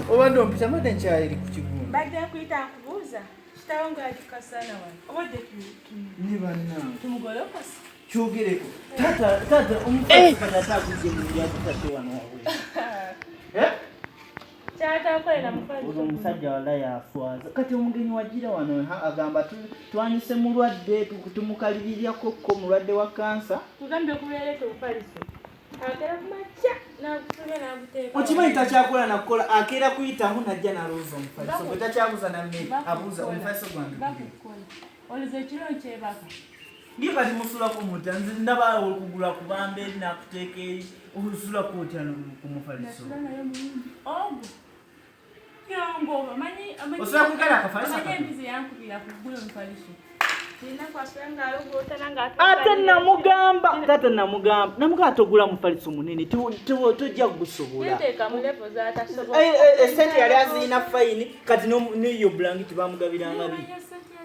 obadde ompita mbadde nkyayiri ku kigumu. Badde akuyita akubuuza. Kitawo ng'agikasana wano. Obadde Ni bannange. tumugolokose. Kyogereko. Taata omukazi kati ataakujja mu byakutadde wano wabula. Kyatakolera mukazi. Olwo omusajja wala yafwaza. Kati omugenyi wagira wano agamba twanyuse mulwadde tumukalirirako ko mulwadde wa kansa. Tugambye kubeereta obufaliso. Akera kumakya n'agusomya n'aguteeka. Okimanyi takyakola nakukola akeera kuyitamu najja n'alowooza omufaliso. Bwe takyabuuza nammere abuuza omufaliso gwange. Bakukola. Olowooza ekiro nkyebaka. Ngiye kati musulako muta nze ndaba okugula ku bambe eri n'akuteeka eri osulako otya ku mufaliso. Ogwo. Yongo amanyi Osobola kugala akafaliso. Amanyi embizi yankubira kugula omufaliso. Tata namugamba togula mufaliso munene tojja kugusobola. Esente yali azirina fayini kati n'iyo bulangiti bamugabiranga biri.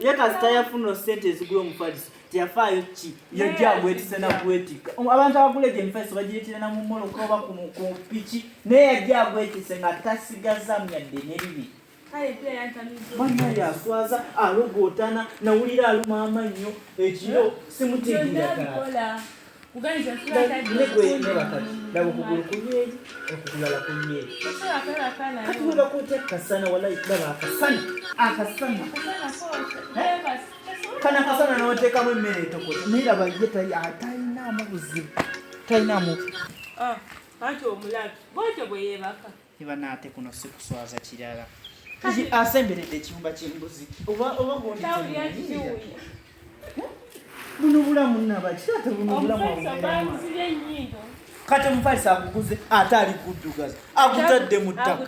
Ye kasita yafuna sente ezigula omufaliso teyafaayo ki yajja agwetise nakwetika. Abantu abagula egyo emifaliso bagireetera na mu mmoloka oba ku piki naye yajja agwetise nga tasigazaamu yadde n'ebibi. Mwana yaswaza alogootana nawulira aluma amannyo ekiro simutegeera kala. Laba okugulu kunyeeri okukulala kunyeeri. Kati weba kuteeka kasana walayi laba akasana. Kana akasana n'oteekamu emmere etokota naye laba ye talinaamu buzibu talinaamu. Anti omulabi bwotyo bwe yeebaka. Iba naate kuno si kuswaza kirala. Asemberedde ekiyumba ky'embuzi oba gondi buno bulamu nabaki taata buno bulamu kati omufalisa aguguze ate ali kuddugaza agutadde mu ttaka.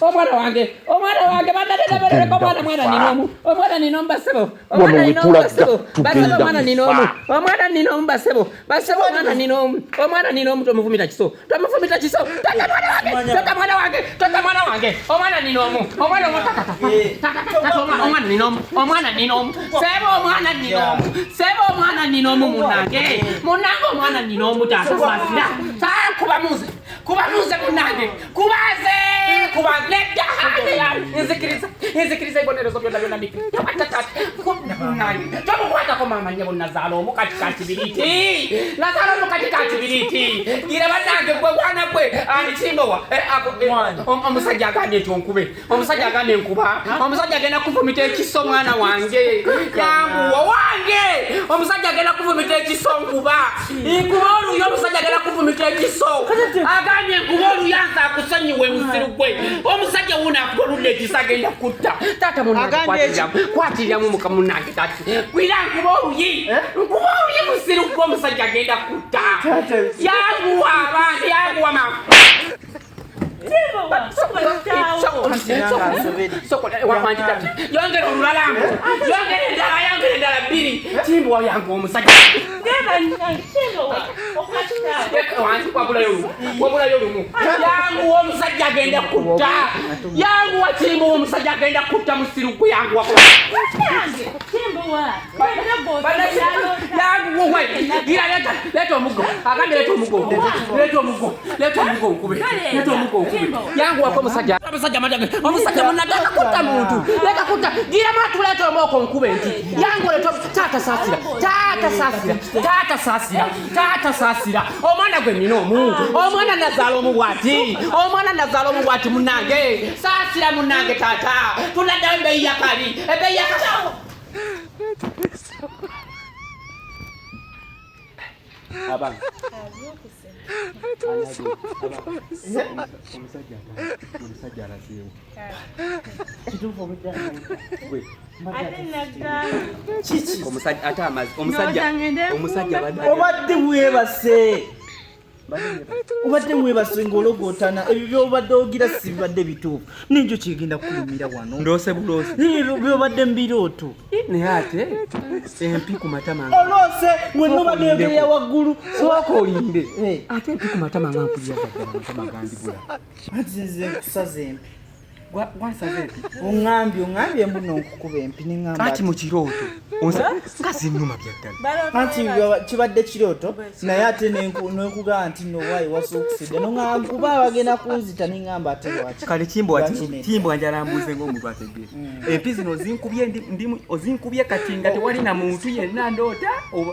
Omwana wange badadde bereka omwana ninomu basebo omwana ninomu basebo omwana ninomu tomufumita kiso taka mwana wange omwana ninomu sebo omwana ninomu munange omwana ninomu tasasira kubamuze munange kubaneta nzikiriza ibonerezo byonna ndikiri tomukwatako mama nyabo Nazalo omukatikati biriti gira bannange gwe bwana gwe anikimbowa omusajja agambye nti onkube omusajja agambye nkuba omusajja agenda kuvumita ekiso mwana wange yanguwa wange omusajja agenda kuvumita ekiso nkuba oluyo omusajja agenda kuvumita ekiso agambye nkuba oluyanza akusonyiwe musiru gwe omusajja wuna akoludde ekisa agenda kutta tata kwatiramu mukamunange tati kwira nkuba oluyi musiru gwe omusajja agenda kutta yanguwa abandi yanguwa mama yongera olulalango yongera endala bbiri timbuwa yangu omusajja wabulayo lumu yanguwa omusajja agenda kutta yanguwa timbuwa omusajja agenda kutta musiruku yanguwa leta omuggo agambye leta omuggo nkube yanguwa ko omusajja munadaka kutta muntu leka kutta gira matuleta omoko nkube nti yangu leto tata sasira omwana gwe nina omwana Nazalo omubwati munange sasira munange tata tunaddayo ebeeyi yakali abanga omusajja alazeewo kituufu omusajja obadde weebase Ubadde mwebasinga ologootana ebyo byobadde ogira si bibadde bituufu ninjo kigenda kulumira wano ndose bulose byobadde mbirooto naye ate empi ku matama olose mwenna bagendeya waggulu sooka olinde ate empi ku matama nga nkulira ddala amatama gandibula ati nze nkusaza empi wansaza empi oŋŋambye embu n'onkukuba empi neŋŋamba ati mu kirooto nga zinnuma bya ddala anti kibadde kirooto naye ate nenkugamba nti nowaayi wasuukusidde noŋŋamba kuba bagenda kunzita neŋŋamba ate lwaki kale kimbwa njalambuuze ng'omuntu ategeera empi zino ozinkubye kati nga tewali na muntu yenna ndoota oba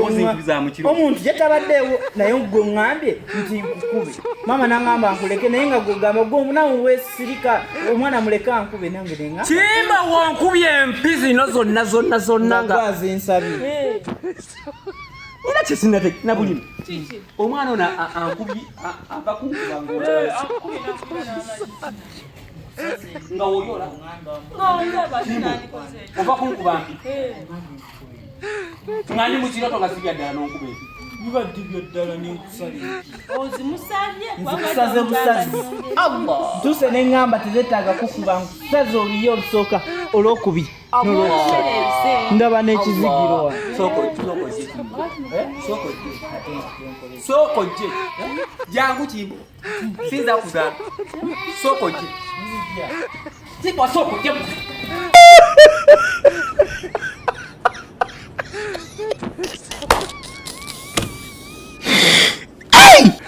ozinkubiza mu kirooto omuntu gye tabaddeewo naye gwe oŋŋambye nti nkukube maama naŋŋamba nkuleke naye nga gwegamba gwomunawe weesirika omwana muleke ankube nange neŋŋamba kimba wonkubye empi zino zonna nga nsabye era kyesinate nabulimu omwana ono ankubye ava kunkuba nga woyola ova kunkuba mpi nga ndi mu kirooto nga sibya ddala n'onkuba empi bibadde byaddala nenkusabye nkusaze busazi tuse neŋŋamba tezetaaga kukuba nkusaze oluye olusooka olwokubiri ndaba n'ekizigiro sooko gye jangu kimbo sinza kugamba sooko gye sibwa sooko gye